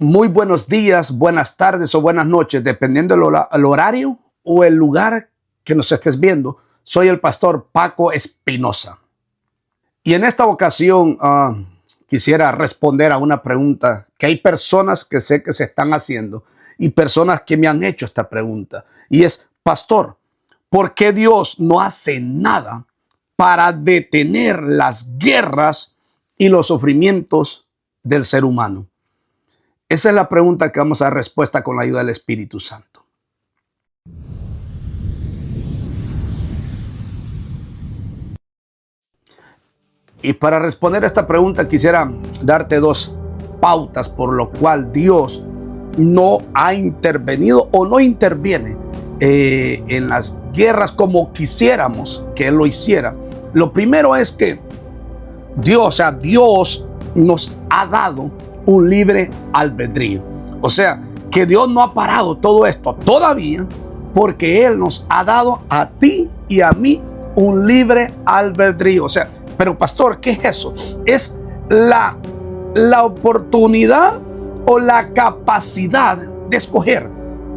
Muy buenos días, buenas tardes o buenas noches, dependiendo del horario o el lugar que nos estés viendo. Soy el pastor Paco Espinosa. Y en esta ocasión quisiera responder a una pregunta que hay personas que sé que se están haciendo y personas que me han hecho esta pregunta. Y es, pastor, ¿por qué Dios no hace nada para detener las guerras y los sufrimientos del ser humano? Esa es la pregunta que vamos a dar respuesta con la ayuda del Espíritu Santo. Y para responder a esta pregunta quisiera darte dos pautas por lo cual Dios no ha intervenido o no interviene en las guerras como quisiéramos que Él lo hiciera. Lo primero es que Dios nos ha dado un libre albedrío. O sea, que Dios no ha parado todo esto todavía porque Él nos ha dado a ti y a mí un libre albedrío. O sea, pero pastor, ¿qué es eso? Es la oportunidad o la capacidad de escoger.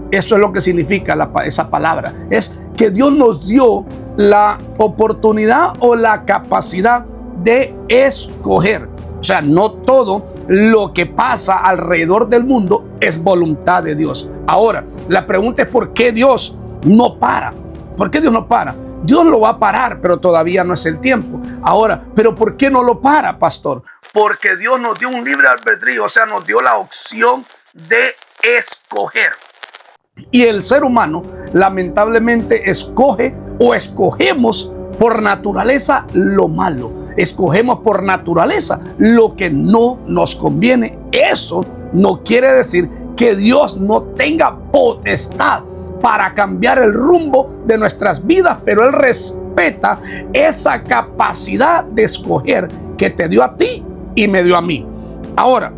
Eso es lo que significa esa palabra. Es que Dios nos dio la oportunidad o la capacidad de escoger. O sea, no todo lo que pasa alrededor del mundo es voluntad de Dios. Ahora, la pregunta es ¿por qué Dios no para? ¿Por qué Dios no para? Dios lo va a parar, pero todavía no es el tiempo. Ahora, ¿pero por qué no lo para, pastor? Porque Dios nos dio un libre albedrío, o sea, nos dio la opción de escoger. Y el ser humano, lamentablemente, escoge o escogemos por naturaleza lo malo. Escogemos por naturaleza lo que no nos conviene. Eso no quiere decir que Dios no tenga potestad para cambiar el rumbo de nuestras vidas, pero Él respeta esa capacidad de escoger que te dio a ti y me dio a mí. Ahora,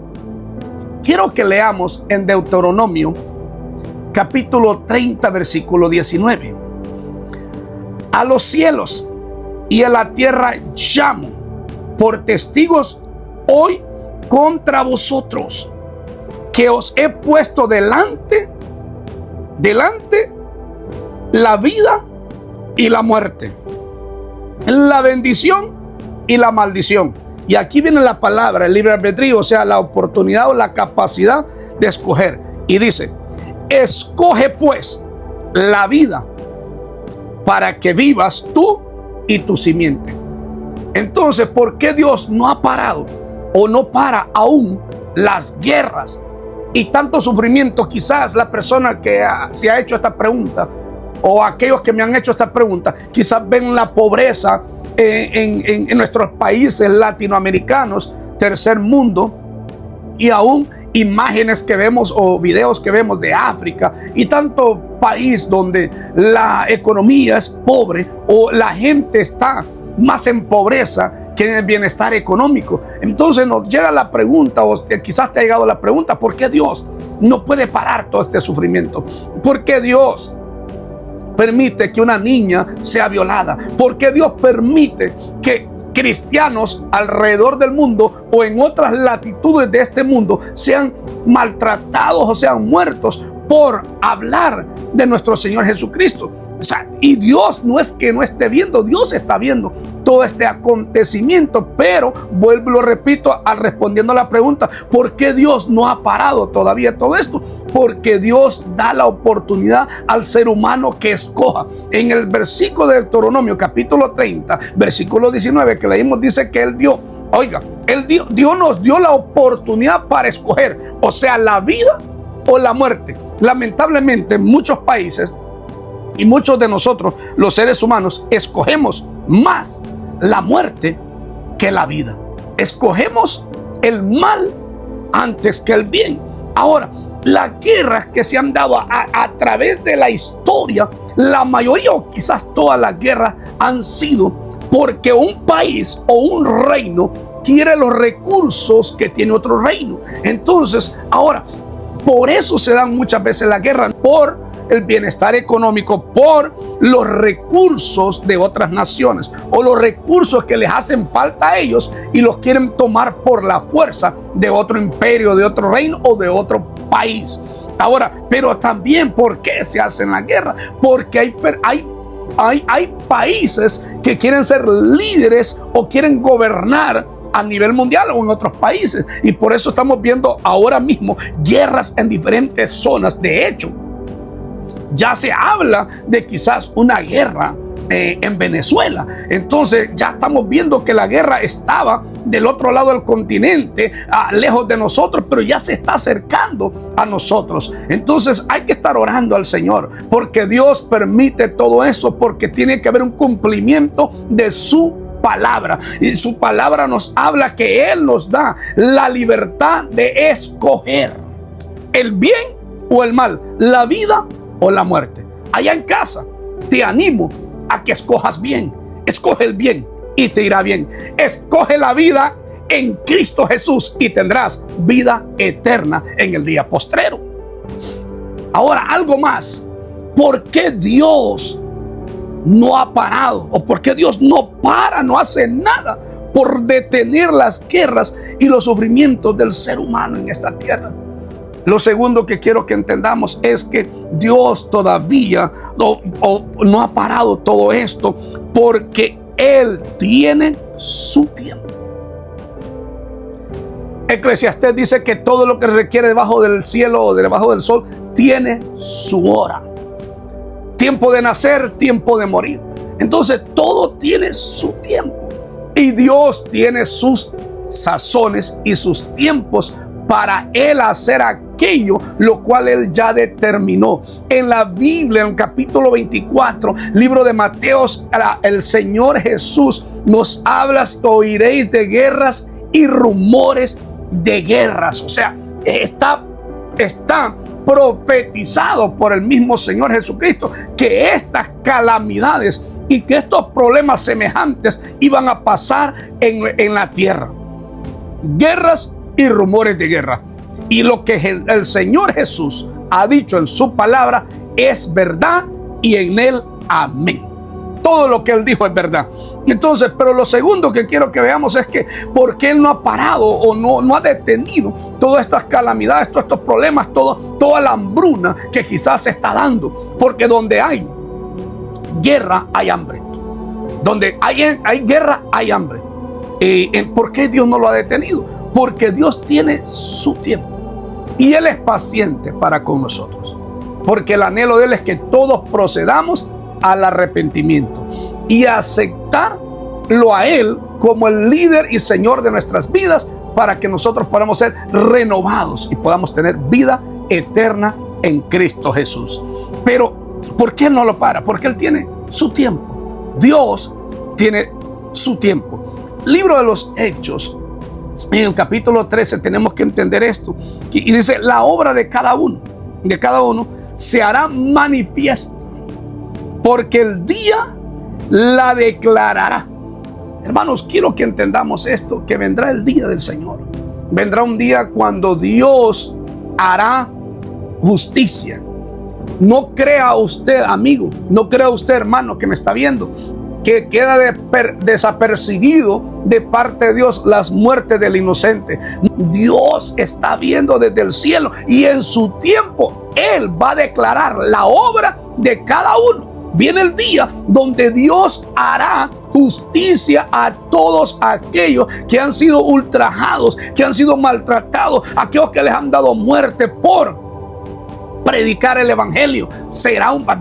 quiero que leamos en Deuteronomio capítulo 30, versículo 19. A los cielos y a la tierra llamo por testigos hoy contra vosotros, que os he puesto delante la vida y la muerte, la bendición y la maldición. Y aquí viene la palabra, el libre albedrío, o sea, la oportunidad o la capacidad de escoger. Y dice, escoge pues la vida para que vivas tú y tu simiente. Entonces, ¿por qué Dios no ha parado o no para aún las guerras y tanto sufrimiento? Quizás la persona que se ha hecho esta pregunta o aquellos que me han hecho esta pregunta, quizás ven la pobreza en nuestros países latinoamericanos, tercer mundo, y aún imágenes que vemos o videos que vemos de África y tanto país donde la economía es pobre o la gente está más en pobreza que en el bienestar económico. Entonces nos llega la pregunta, o quizás te ha llegado la pregunta, ¿por qué Dios no puede parar todo este sufrimiento? ¿Por qué Dios permite que una niña sea violada? ¿Por qué Dios permite que cristianos alrededor del mundo o en otras latitudes de este mundo sean maltratados o sean muertos por hablar de nuestro Señor Jesucristo? O sea, y Dios no es que no esté viendo, Dios está viendo todo este acontecimiento, pero vuelvo y lo repito respondiendo a la pregunta, ¿por qué Dios no ha parado todavía todo esto? Porque Dios da la oportunidad al ser humano que escoja. En el versículo de Deuteronomio capítulo 30, versículo 19 que leímos, dice que Dios nos dio la oportunidad para escoger, o sea, la vida o la muerte. Lamentablemente en muchos países y muchos de nosotros, los seres humanos, escogemos más la muerte que la vida. Escogemos el mal antes que el bien. Ahora, las guerras que se han dado a través de la historia, la mayoría o quizás todas las guerras han sido porque un país o un reino quiere los recursos que tiene otro reino. Entonces, ahora, por eso se dan muchas veces las guerras, por el bienestar económico por los recursos de otras naciones o los recursos que les hacen falta a ellos y los quieren tomar por la fuerza de otro imperio, de otro reino o de otro país. Ahora, pero también, ¿por qué se hacen la guerra? Porque hay países que quieren ser líderes o quieren gobernar a nivel mundial o en otros países, y por eso estamos viendo ahora mismo guerras en diferentes zonas. De hecho, ya se habla de quizás una guerra en Venezuela. Entonces ya estamos viendo que la guerra estaba del otro lado del continente, lejos de nosotros, pero ya se está acercando a nosotros. Entonces hay que estar orando al Señor, porque Dios permite todo eso, porque tiene que haber un cumplimiento de su palabra, y su palabra nos habla que Él nos da la libertad de escoger el bien o el mal, la vida o la muerte. Allá en casa te animo a que escojas bien. Escoge el bien y te irá bien. Escoge la vida en Cristo Jesús y tendrás vida eterna en el día postrero. Ahora, algo más. ¿Por qué Dios no ha parado? ¿O por qué Dios no para, no hace nada por detener las guerras y los sufrimientos del ser humano en esta tierra? Lo segundo que quiero que entendamos es que Dios todavía no ha parado todo esto, porque Él tiene su tiempo. Eclesiastés dice que todo lo que requiere debajo del cielo o debajo del sol tiene su hora. Tiempo de nacer, tiempo de morir. Entonces todo tiene su tiempo. Y Dios tiene sus sazones y sus tiempos para Él hacer aquello lo cual Él ya determinó. En la Biblia, en el capítulo 24, libro de Mateos, el Señor Jesús nos habla: oiréis de guerras y rumores de guerras. O sea, está profetizado por el mismo Señor Jesucristo que estas calamidades y que estos problemas semejantes iban a pasar en la tierra. Guerras y rumores de guerra. Y lo que el Señor Jesús ha dicho en su palabra es verdad, y en Él amén. Todo lo que Él dijo es verdad. Entonces, pero lo segundo que quiero que veamos es que ¿por qué Él no ha parado o no ha detenido todas estas calamidades, todos estos problemas, toda la hambruna que quizás se está dando? Porque donde hay guerra hay hambre. Donde hay guerra hay hambre. ¿Por qué Dios no lo ha detenido? Porque Dios tiene su tiempo y Él es paciente para con nosotros. Porque el anhelo de Él es que todos procedamos al arrepentimiento y a aceptarlo a Él como el líder y Señor de nuestras vidas, para que nosotros podamos ser renovados y podamos tener vida eterna en Cristo Jesús. Pero ¿por qué Él no lo para? Porque Él tiene su tiempo. Dios tiene su tiempo. Libro de los Hechos, en el capítulo 13, tenemos que entender esto. Y dice: la obra de cada uno se hará manifiesta, porque el día la declarará. Hermanos, quiero que entendamos esto, que vendrá el día del Señor. Vendrá un día cuando Dios hará justicia. No crea usted, amigo, no crea usted, hermano, que me está viendo, que queda desapercibido de parte de Dios las muertes del inocente. Dios está viendo desde el cielo, y en su tiempo Él va a declarar la obra de cada uno. Viene el día donde Dios hará justicia a todos aquellos que han sido ultrajados, que han sido maltratados, aquellos que les han dado muerte por predicar el evangelio.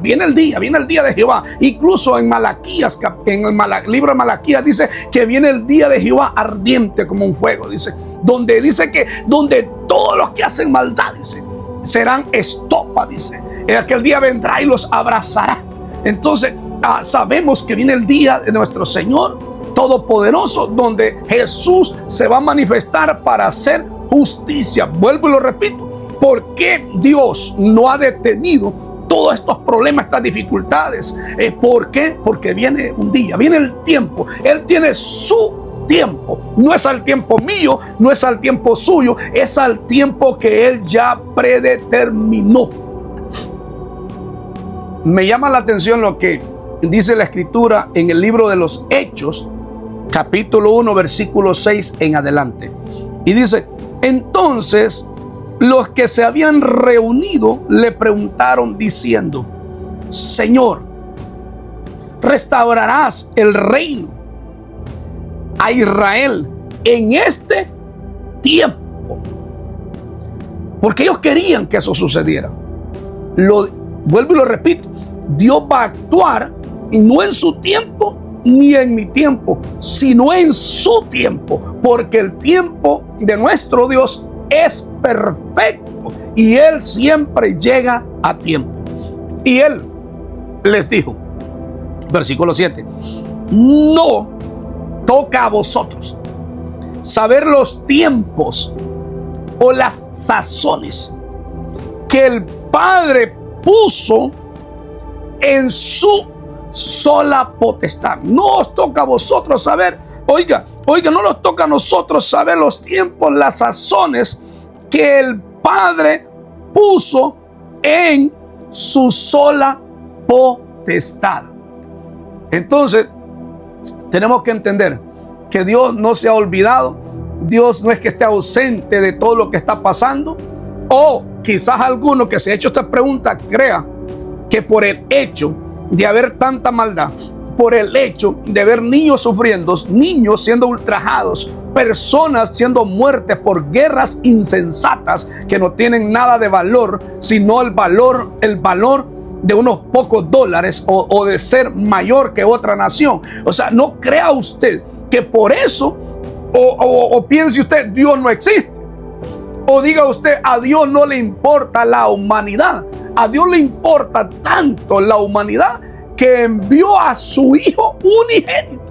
Viene el día de Jehová. Incluso en Malaquías, en el libro de Malaquías dice que viene el día de Jehová ardiente como un fuego, dice donde todos los que hacen maldad, dice, serán estopa, dice. En aquel día vendrá y los abrazará. Entonces sabemos que viene el día de nuestro Señor Todopoderoso, donde Jesús se va a manifestar para hacer justicia. Vuelvo y lo repito: ¿por qué Dios no ha detenido todos estos problemas, estas dificultades? ¿Por qué? Porque viene un día, viene el tiempo. Él tiene su tiempo. No es al tiempo mío, no es al tiempo suyo, es al tiempo que Él ya predeterminó. Me llama la atención lo que dice la Escritura en el libro de los Hechos, capítulo 1, versículo 6 en adelante. Y dice: entonces los que se habían reunido le preguntaron diciendo: Señor, ¿restaurarás el reino a Israel en este tiempo? Porque ellos querían que eso sucediera. Vuelvo y lo repito: Dios va a actuar no en su tiempo ni en mi tiempo, sino en su tiempo, porque el tiempo de nuestro Dios es perfecto y Él siempre llega a tiempo. Y Él les dijo, versículo 7, no toca a vosotros saber los tiempos o las sazones que el Padre puso en su sola potestad. No os toca a vosotros saber, oiga, no nos toca a nosotros saber los tiempos, las sazones que el Padre puso en su sola potestad. Entonces, tenemos que entender que Dios no se ha olvidado. Dios no es que esté ausente de todo lo que está pasando. O quizás alguno que se ha hecho esta pregunta crea que por el hecho de haber tanta maldad, por el hecho de ver niños sufriendo, niños siendo ultrajados, personas siendo muertas por guerras insensatas que no tienen nada de valor, sino el valor de unos pocos dólares o de ser mayor que otra nación. O sea, no crea usted que por eso o piense usted Dios no existe, o diga usted a Dios no le importa la humanidad. A Dios le importa tanto la humanidad que envió a su Hijo unigénito.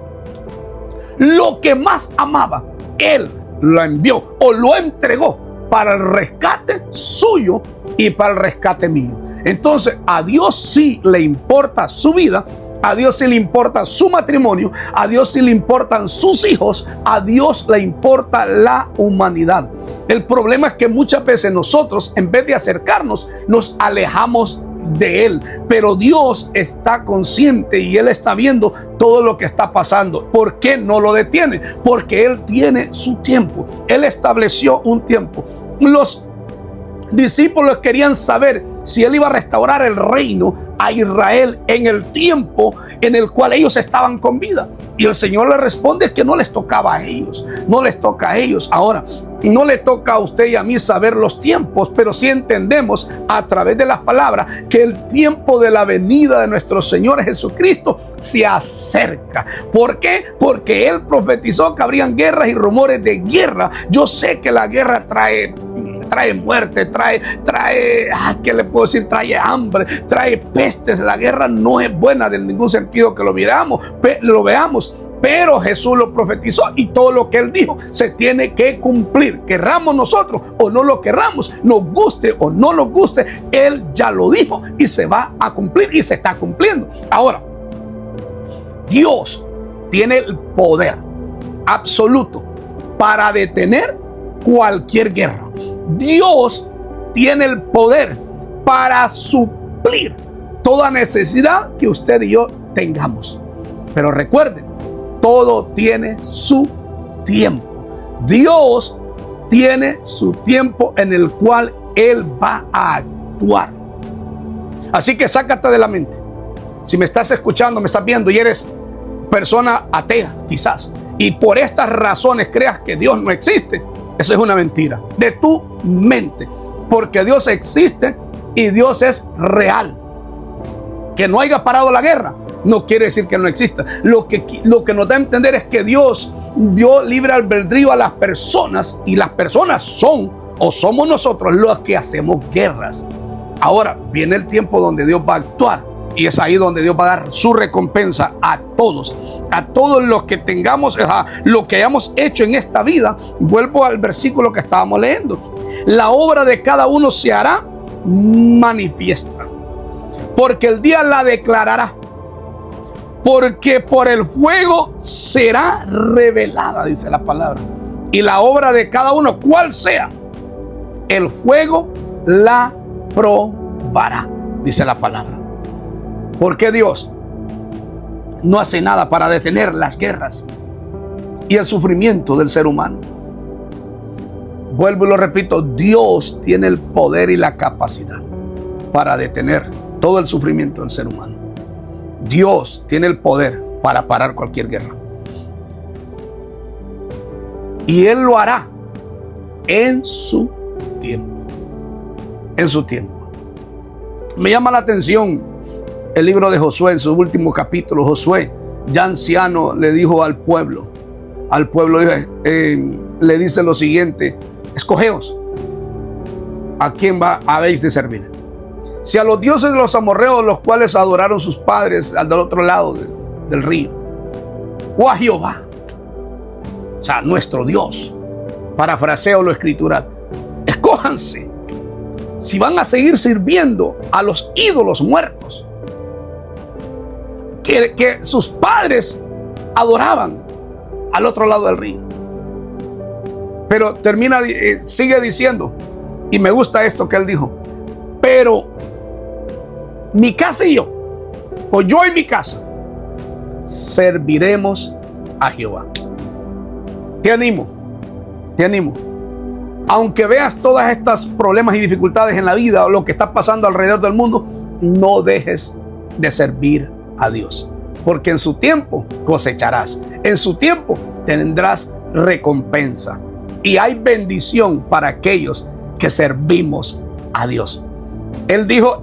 Lo que más amaba, Él lo envió o lo entregó para el rescate suyo y para el rescate mío. Entonces a Dios sí le importa su vida, a Dios sí le importa su matrimonio, a Dios sí le importan sus hijos, a Dios le importa la humanidad. El problema es que muchas veces nosotros, en vez de acercarnos, nos alejamos de Él. Pero Dios está consciente y Él está viendo todo lo que está pasando. ¿Por qué no lo detiene? Porque Él tiene su tiempo. Él estableció un tiempo. Los discípulos querían saber si Él iba a restaurar el reino a Israel en el tiempo en el cual ellos estaban con vida. Y el Señor les responde que no les tocaba a ellos, no les toca a ellos. Ahora, no le toca a usted y a mí saber los tiempos, pero sí entendemos a través de las palabras que el tiempo de la venida de nuestro Señor Jesucristo se acerca. ¿Por qué? Porque Él profetizó que habrían guerras y rumores de guerra. Yo sé que la guerra trae muerte, ¿qué le puedo decir? Trae hambre, trae pestes. La guerra no es buena en ningún sentido que lo veamos. Pero Jesús lo profetizó y todo lo que Él dijo se tiene que cumplir. Querramos nosotros o no lo querramos, nos guste o no nos guste, Él ya lo dijo y se va a cumplir y se está cumpliendo. Ahora, Dios tiene el poder absoluto para detener cualquier guerra. Dios tiene el poder para suplir toda necesidad que usted y yo tengamos. Pero recuerden, todo tiene su tiempo. Dios tiene su tiempo en el cual Él va a actuar. Así que sácate de la mente. Si me estás escuchando, me estás viendo y eres persona atea quizás, y por estas razones creas que Dios no existe, eso es una mentira de tu mente. Porque Dios existe y Dios es real. Que no haya parado la guerra no quiere decir que no exista. Lo que nos da a entender es que Dios dio libre albedrío a las personas, y las personas son o somos nosotros los que hacemos guerras. Ahora viene el tiempo donde Dios va a actuar, y es ahí donde Dios va a dar su recompensa a todos los que tengamos, lo que hayamos hecho en esta vida. Vuelvo al versículo que estábamos leyendo. La obra de cada uno se hará manifiesta, porque el día la declarará, porque por el fuego será revelada, dice la palabra. Y la obra de cada uno, cual sea, el fuego la probará, dice la palabra. ¿Por qué Dios no hace nada para detener las guerras y el sufrimiento del ser humano? Vuelvo y lo repito, Dios tiene el poder y la capacidad para detener todo el sufrimiento del ser humano. Dios tiene el poder para parar cualquier guerra. Y Él lo hará en su tiempo. En su tiempo. Me llama la atención el libro de Josué en su último capítulo. Josué, ya anciano, le dijo al pueblo. Le dice lo siguiente: escogeos a quién habéis de servir. Si a los dioses de los amorreos, los cuales adoraron sus padres al del otro lado del río, o a Jehová, o sea, nuestro Dios. Parafraseo lo escritural. Escójanse si van a seguir sirviendo a los ídolos muertos que sus padres adoraban al otro lado del río. Pero sigue diciendo, y me gusta esto que él dijo: pero mi casa y yo, o yo y mi casa, serviremos a Jehová. Te animo. Aunque veas todas estas problemas y dificultades en la vida o lo que está pasando alrededor del mundo, no dejes de servir a Dios, porque en su tiempo cosecharás, en su tiempo tendrás recompensa, y hay bendición para aquellos que servimos a Dios. Él dijo: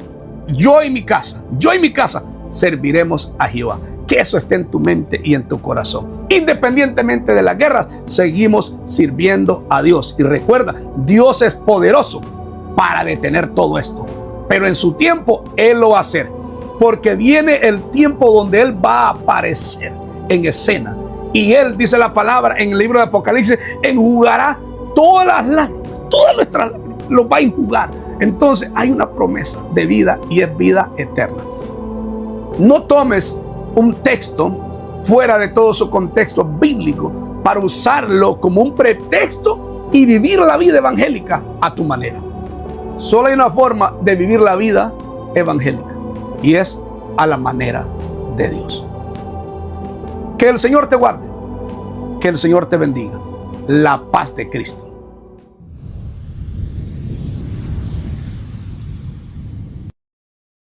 yo y mi casa serviremos a Jehová. Que eso esté en tu mente y en tu corazón. Independientemente de las guerras, seguimos sirviendo a Dios. Y recuerda, Dios es poderoso para detener todo esto, pero en su tiempo Él lo va a hacer, porque viene el tiempo donde Él va a aparecer en escena. Y Él, dice la palabra en el libro de Apocalipsis, enjugará todas nuestras lágrimas, los va a enjugar. Entonces hay una promesa de vida, y es vida eterna. No tomes un texto fuera de todo su contexto bíblico para usarlo como un pretexto y vivir la vida evangélica a tu manera. Solo hay una forma de vivir la vida evangélica, y es a la manera de Dios. Que el Señor te guarde, que el Señor te bendiga. La paz de Cristo